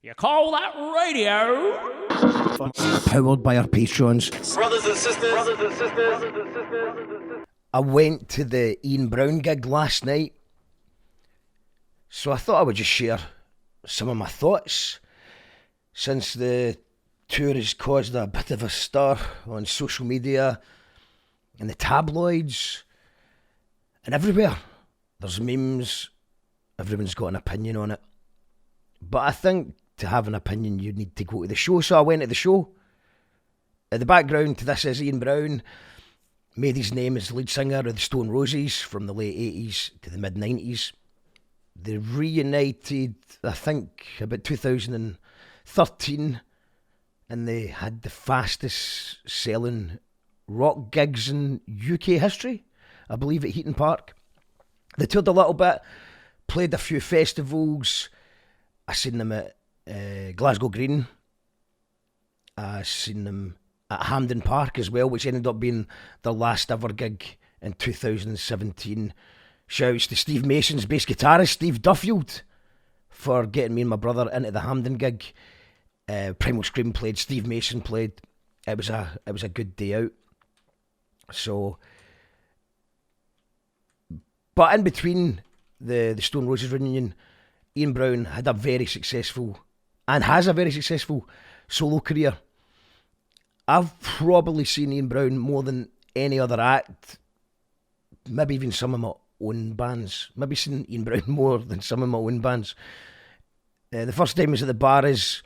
You call that radio? Powered by our patrons. Brothers and sisters. I went to the Ian Brown gig last night, so I thought I would just share some of my thoughts since the tour has caused a bit of a stir on social media and the tabloids and everywhere. There's memes, everyone's got an opinion on it. But I think to have an opinion you need to go to the show, so I went to the show. The background to this is Ian Brown made his name as the lead singer of the Stone Roses from the late 80s to the mid 90s. They reunited, I think, about 2013, and they had the fastest selling rock gigs in UK history, I believe, at Heaton Park. They toured a little bit, played a few festivals. I seen them at Glasgow Green. I seen them at Hampden Park as well, which ended up being their last ever gig in 2017. Shouts to Steve Mason's bass guitarist, Steve Duffield, for getting me and my brother into the Hampden gig. Primal Scream played, Steve Mason played. It was a good day out. So, but in between the Stone Roses reunion, Ian Brown had a very successful, and has a very successful, solo career. I've probably seen Ian Brown more than any other act, maybe even some of my own bands. Maybe seen Ian Brown more than some of my own bands. The first time was at the Barras,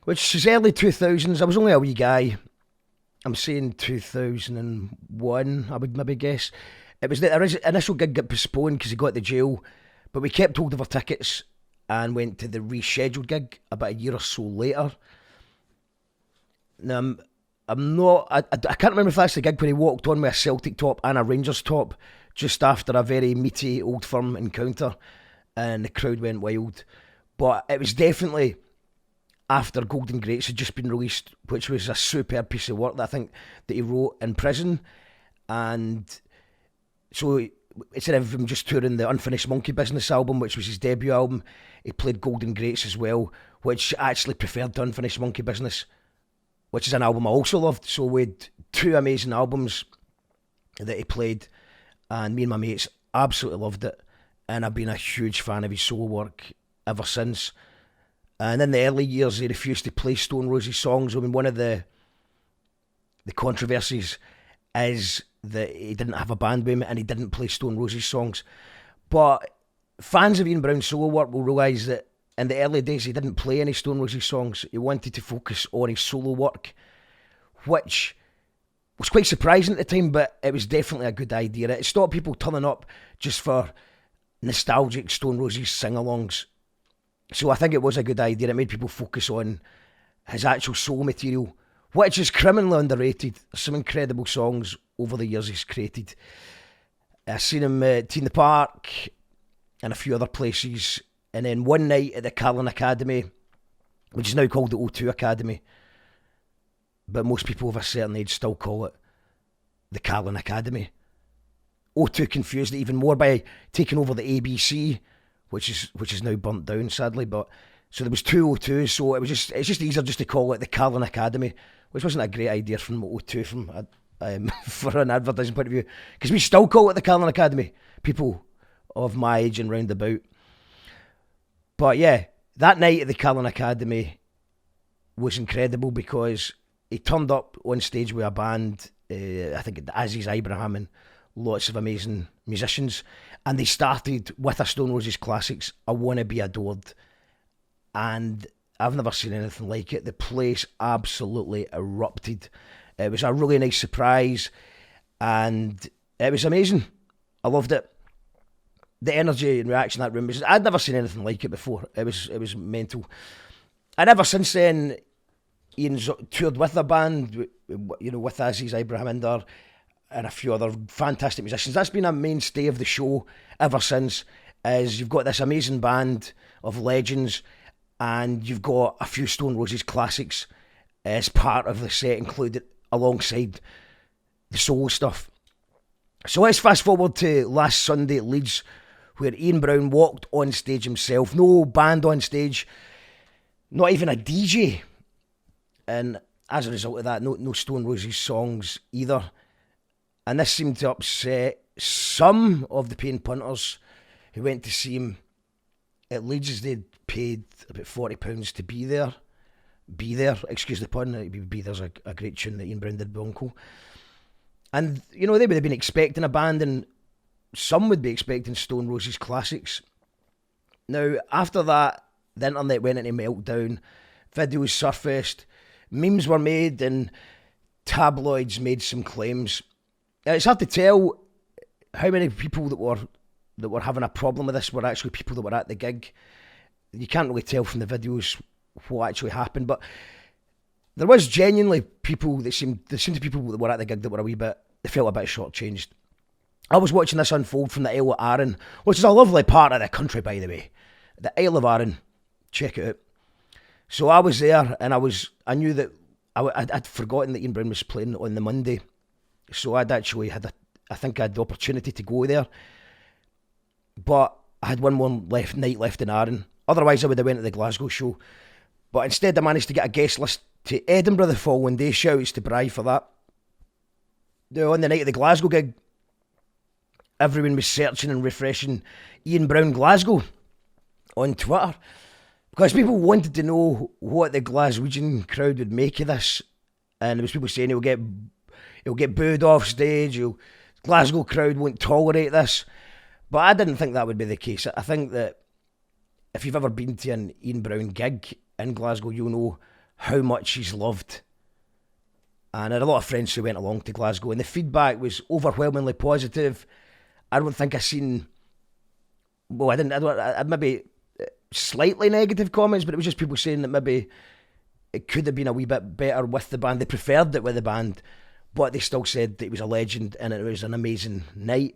which is early 2000s. I was only a wee guy. I'm saying 2001, I would maybe guess. It was the initial gig got postponed because he got to jail, but we kept hold of our tickets and went to the rescheduled gig about a year or so later. Now, I can't remember if that's the gig where he walked on with a Celtic top and a Rangers top just after a very meaty Old Firm encounter, and the crowd went wild. But it was definitely after Golden Greats had just been released, which was a superb piece of work that I think that he wrote in prison. And so instead of him just touring the Unfinished Monkey Business album, which was his debut album, he played Golden Greats as well, which I actually preferred to Unfinished Monkey Business, which is an album I also loved. So we had two amazing albums that he played, and me and my mates absolutely loved it, and I've been a huge fan of his solo work ever since. And in the early years, he refused to play Stone Roses songs. I mean, one of the controversies is that he didn't have a band with him and he didn't play Stone Roses songs. But fans of Ian Brown's solo work will realise that in the early days he didn't play any Stone Roses songs. He wanted to focus on his solo work, which was quite surprising at the time, but it was definitely a good idea. It stopped people turning up just for nostalgic Stone Roses sing-alongs. So I think it was a good idea. It made people focus on his actual solo material, which is criminally underrated. There's some incredible songs over the years he's created. I've seen him at Teen the Park and a few other places. And then one night at the Carlin Academy, which is now called the O2 Academy, but most people of a certain age still call it the Carlin Academy. O2 confused it even more by taking over the ABC, which is now burnt down, sadly. But so there was two O2s, so it's just easier just to call it the Carlin Academy, which wasn't a great idea from O2 for an advertising point of view, because we still call it the Carlin Academy, people of my age and roundabout. But yeah, that night at the Carlin Academy was incredible because he turned up on stage with a band, I think Aziz Ibrahim and lots of amazing musicians, and they started with a Stone Roses classics, I Wanna Be Adored, and I've never seen anything like it. The place absolutely erupted. It was a really nice surprise, and it was amazing. I loved it. The energy and reaction in that room, I'd never seen anything like it before. It was mental. And ever since then, Ian's toured with a band, with Aziz Ibrahim and a few other fantastic musicians. That's been a mainstay of the show ever since, as you've got this amazing band of legends, and you've got a few Stone Roses classics as part of the set included alongside the solo stuff. So let's fast forward to last Sunday at Leeds, where Ian Brown walked on stage himself. No band on stage. not even a DJ. And as a result of that, no Stone Roses songs either. And this seemed to upset some of the paying punters who went to see him at Leeds. They'd paid about £40 to be there. Excuse the pun. Be There's a great tune that Ian Brown did with Uncle. And, they would have been expecting a band, and some would be expecting Stone Roses classics. Now, after that, the internet went into meltdown, videos surfaced, memes were made, and tabloids made some claims. It's hard to tell how many people that were having a problem with this were actually people that were at the gig. You can't really tell from the videos what actually happened, but there was genuinely people there seemed to be people that were at the gig that were they felt a bit shortchanged. I was watching this unfold from the Isle of Arran, which is a lovely part of the country, by the way. The Isle of Arran, check it out. So I was there, and I knew that I'd forgotten that Ian Brown was playing on the Monday, so I'd actually I think I had the opportunity to go there, but I had one more night left in Arran. Otherwise, I would have went to the Glasgow show, but instead I managed to get a guest list to Edinburgh the following day. Shouts to Bri for that. Now, on the night of the Glasgow gig, everyone was searching and refreshing Ian Brown Glasgow on Twitter, because people wanted to know what the Glaswegian crowd would make of this. And there was people saying he'll get booed off stage, Glasgow crowd won't tolerate this. But I didn't think that would be the case. I think that if you've ever been to an Ian Brown gig in Glasgow, you'll know how much he's loved. And I had a lot of friends who went along to Glasgow, and the feedback was overwhelmingly positive. I don't think I've seen... Well, I maybe slightly negative comments, but it was just people saying that maybe it could have been a wee bit better with the band. They preferred it with the band, but they still said that he was a legend and it was an amazing night.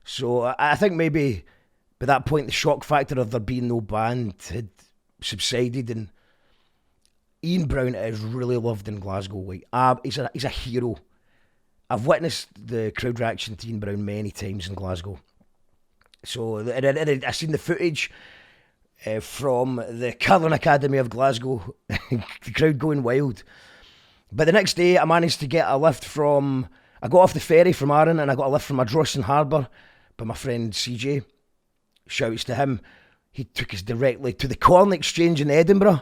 So I think maybe by that point the shock factor of there being no band had subsided, and Ian Brown is really loved in Glasgow. He's a hero. I've witnessed the crowd reaction to Ian Brown many times in Glasgow. So I've seen the footage from the Curling Academy of Glasgow, the crowd going wild. But the next day I managed to get a lift I got off the ferry from Arran, and I got a lift from Ardrossan Harbour by my friend CJ. Shouts to him. He took us directly to the Corn Exchange in Edinburgh,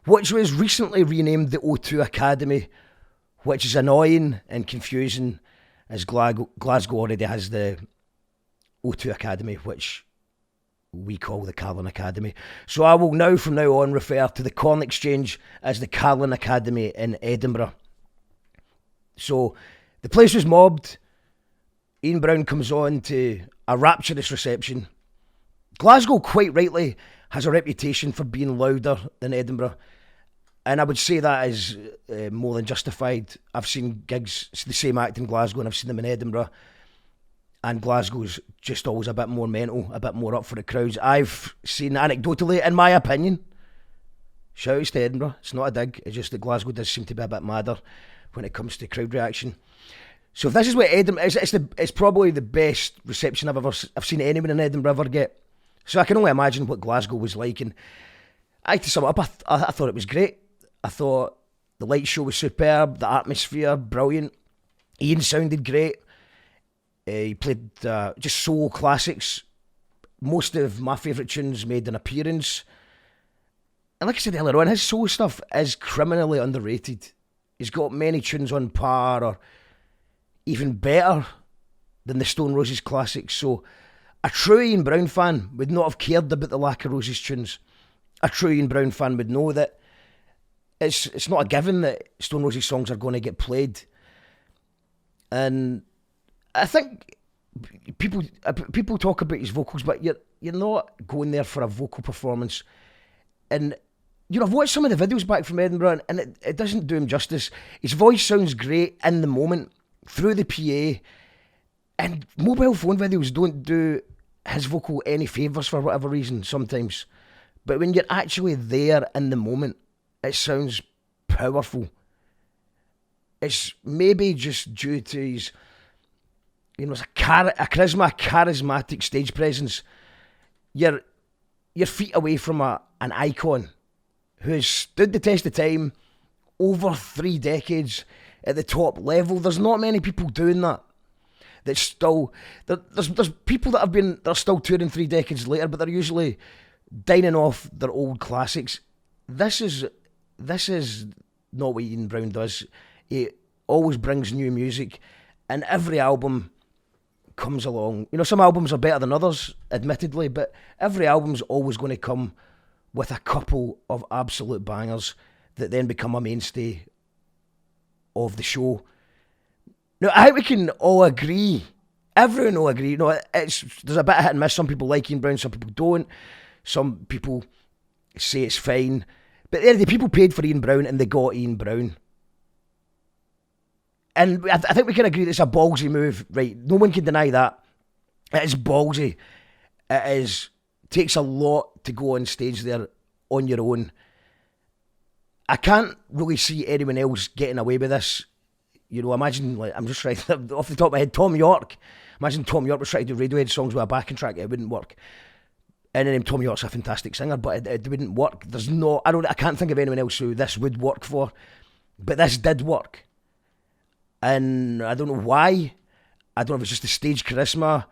which was recently renamed the O2 Academy, which is annoying and confusing, as Glasgow already has the O2 Academy, which we call the Carlin Academy. So I will now, from now on, refer to the Corn Exchange as the Carlin Academy in Edinburgh. So the place was mobbed. Ian Brown comes on to a rapturous reception. Glasgow, quite rightly, has a reputation for being louder than Edinburgh, and I would say that is more than justified. I've seen gigs, the same act in Glasgow, and I've seen them in Edinburgh, and Glasgow's just always a bit more mental, a bit more up for the crowds. I've seen, anecdotally, in my opinion, shouts to Edinburgh, it's not a dig, it's just that Glasgow does seem to be a bit madder when it comes to crowd reaction. So if this is what Edinburgh, it's probably the best reception I've seen anyone in Edinburgh ever get. So I can only imagine what Glasgow was like. And to sum it up, I thought it was great. I thought the light show was superb, the atmosphere, brilliant. Ian sounded great. He played just soul classics. Most of my favourite tunes made an appearance. And like I said earlier on, his soul stuff is criminally underrated. He's got many tunes on par or even better than the Stone Roses classics. So a true Ian Brown fan would not have cared about the lack of Roses tunes. A true Ian Brown fan would know that it's not a given that Stone Roses songs are going to get played. And I think people talk about his vocals, but you're not going there for a vocal performance. And I've watched some of the videos back from Edinburgh, and it doesn't do him justice. His voice sounds great in the moment through the PA, and mobile phone videos don't do his vocal any favours for whatever reason sometimes. But when you're actually there in the moment, it sounds powerful. It's maybe just due to his, it's a charismatic stage presence. You're feet away from an icon, who has stood the test of time over 3 decades at the top level. There's not many people doing that. That's still there's people that are still touring 3 decades later, but they're usually dining off their old classics. This is not what Ian Brown does. He always brings new music, and every album comes along. You know, some albums are better than others, admittedly, but every album's always going to come with a couple of absolute bangers that then become a mainstay of the show. Now, I think we can all agree, everyone will agree, you know, there's a bit of hit and miss. Some people like Ian Brown, some people don't. Some people say it's fine. But the people paid for Ian Brown and they got Ian Brown. And I think we can agree that it's a ballsy move, right? No one can deny that. It is ballsy. Takes a lot to go on stage there on your own. I can't really see anyone else getting away with this. You know, imagine, like, I'm just trying off the top of my head, Tom York. Imagine Tom York was trying to do Radiohead songs with a backing track. It wouldn't work. And then Tom York's a fantastic singer, but it wouldn't work. I can't think of anyone else who this would work for. But this did work. And I don't know why. I don't know if it's just the stage charisma,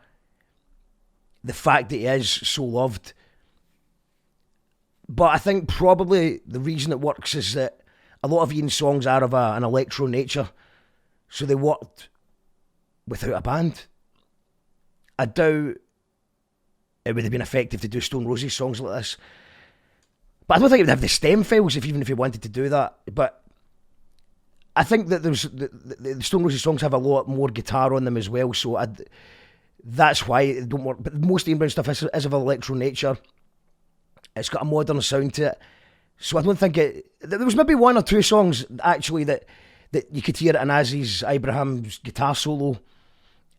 the fact that he is so loved. But I think probably the reason it works is that a lot of Ian's songs are of an electro nature, so they worked without a band. I doubt it would have been effective to do Stone Roses songs like this. But I don't think it would have the stem files even if he wanted to do that. But I think that the Stone Roses songs have a lot more guitar on them as well, so that's why it don't work. But most Ian Brown stuff is of electro nature. It's got a modern sound to it, so I don't think it. There was maybe 1 or 2 songs actually that you could hear it in Azzy's Ibraham's guitar solo,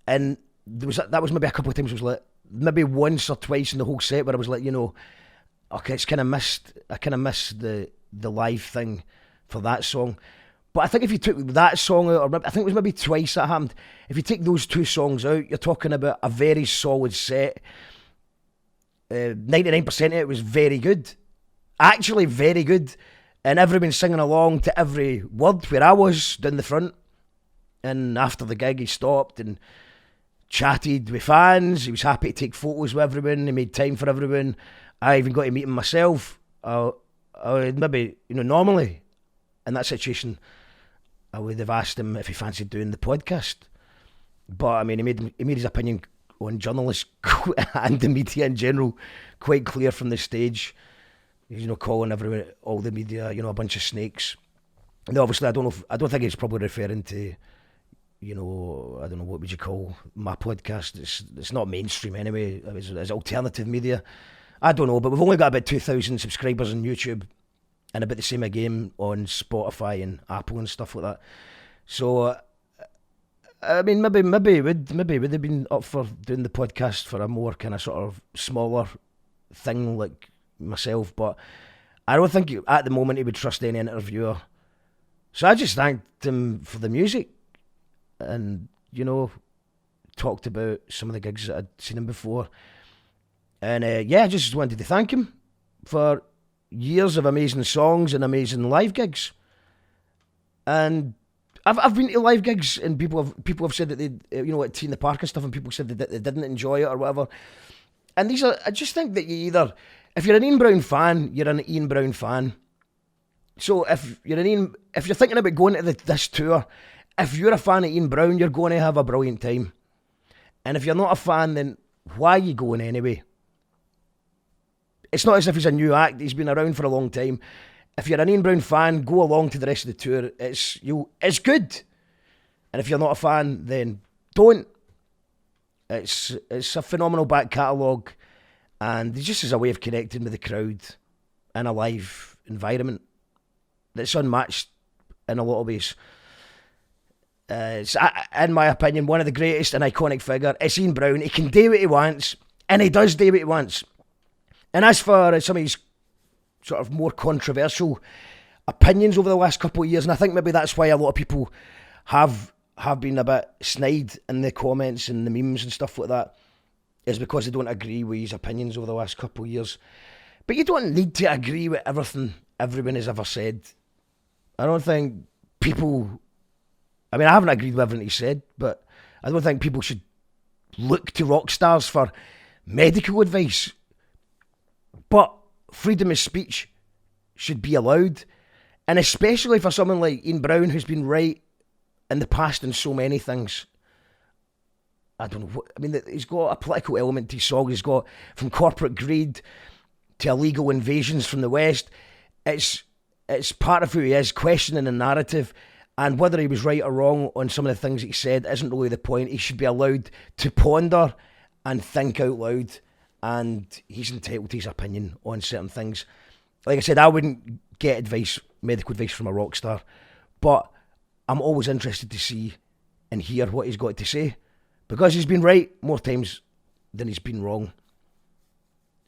and that was maybe a couple of times. It was like maybe once or twice in the whole set where I was like, you know, okay, it's kind of missed. I kind of missed the live thing for that song. But I think if you took that song out, or I think it was maybe twice that happened, if you take those 2 songs out, you're talking about a very solid set. 99% of it was very good. Actually very good. And everyone singing along to every word, where I was down the front. And after the gig he stopped and chatted with fans. He was happy to take photos with everyone. He made time for everyone. I even got to meet him myself. I would maybe, you know, normally in that situation I would have asked him if he fancied doing the podcast. But I mean, he made his opinion on journalists and the media in general quite clear from the stage. He's, you know, calling all the media, you know, a bunch of snakes. And obviously, I don't think he's probably referring to, you know, I don't know, what would you call my podcast? It's not mainstream anyway. It's alternative media. I don't know, but we've only got about 2,000 subscribers on YouTube, and about the same again on Spotify and Apple and stuff like that. So, I mean, maybe would have been up for doing the podcast for a more kind of sort of smaller thing like myself, but I don't think at the moment he would trust any interviewer. So I just thanked him for the music, and, you know, talked about some of the gigs that I'd seen him before, and I just wanted to thank him for years of amazing songs and amazing live gigs. And I've been to live gigs, and people have said that they, you know, at Tea in the Park and stuff, and people said that they didn't enjoy it or whatever. And I just think that you either, if you're an Ian Brown fan, you're an Ian Brown fan. So if you're thinking about going to this tour, if you're a fan of Ian Brown, you're going to have a brilliant time. And if you're not a fan, then why are you going anyway? It's not as if he's a new act. He's been around for a long time. If you're an Ian Brown fan, go along to the rest of the tour. It's good. And if you're not a fan, then don't. It's a phenomenal back catalogue, and it just is a way of connecting with the crowd in a live environment that's unmatched in a lot of ways. It's, in my opinion, one of the greatest and iconic figure. It's Ian Brown. He can do what he wants, and he does do what he wants. And as for some of his sort of more controversial opinions over the last couple of years, and I think maybe that's why a lot of people have been a bit snide in the comments and the memes and stuff like that, is because they don't agree with his opinions over the last couple of years. But you don't need to agree with everything everyone has ever said. I don't think people... I mean, I haven't agreed with everything he said, but I don't think people should look to rock stars for medical advice. But freedom of speech should be allowed. And especially for someone like Ian Brown, who's been right in the past in so many things. I don't know what... I mean, he's got a political element to his song. He's got from corporate greed to illegal invasions from the West. It's part of who he is, questioning the narrative. And whether he was right or wrong on some of the things he said isn't really the point. He should be allowed to ponder and think out loud. And he's entitled to his opinion on certain things. Like I said, I wouldn't get medical advice from a rock star. But I'm always interested to see and hear what he's got to say. Because he's been right more times than he's been wrong.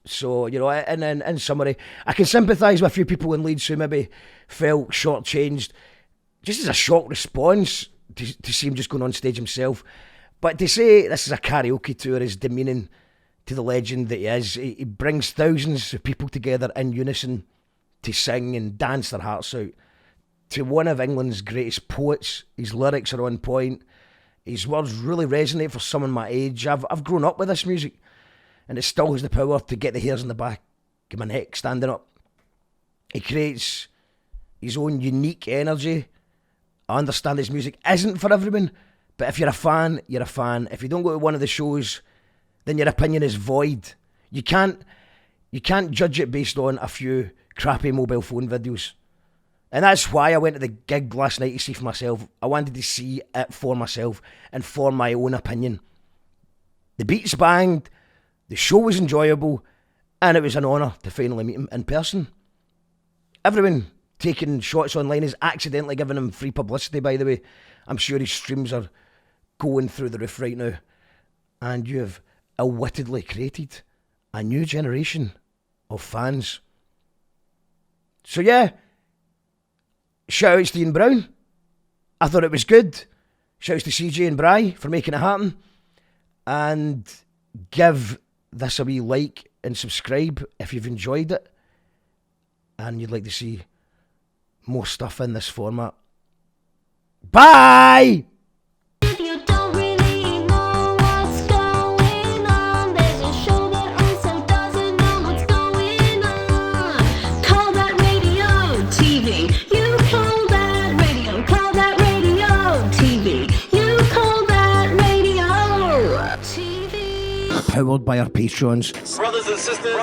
So, you know, and then in summary, I can sympathise with a few people in Leeds who maybe felt shortchanged. Just as a shock response to see him just going on stage himself. But to say this is a karaoke tour is demeaning to the legend that he is. He brings thousands of people together in unison to sing and dance their hearts out. To one of England's greatest poets, his lyrics are on point. His words really resonate for someone my age. I've grown up with this music, and it still has the power to get the hairs on the back of my neck standing up. He creates his own unique energy. I understand his music isn't for everyone, but if you're a fan, you're a fan. If you don't go to one of the shows, then your opinion is void. You can't judge it based on a few crappy mobile phone videos. And that's why I went to the gig last night to see for myself. I wanted to see it for myself and form my own opinion. The beats banged, the show was enjoyable, and it was an honour to finally meet him in person. Everyone taking shots online is accidentally giving him free publicity, by the way. I'm sure his streams are going through the roof right now. And you have ill-wittedly created a new generation of fans. So yeah, shout outs to Ian Brown. I thought it was good. Shout outs to CJ and Bri for making it happen. And give this a wee like and subscribe if you've enjoyed it and you'd like to see more stuff in this format. Bye! If you don't really know what's going on, there's a show that also doesn't know what's going on. Call that radio TV. You call that radio TV. You call that radio TV. Powered by our patrons. Brothers and sisters.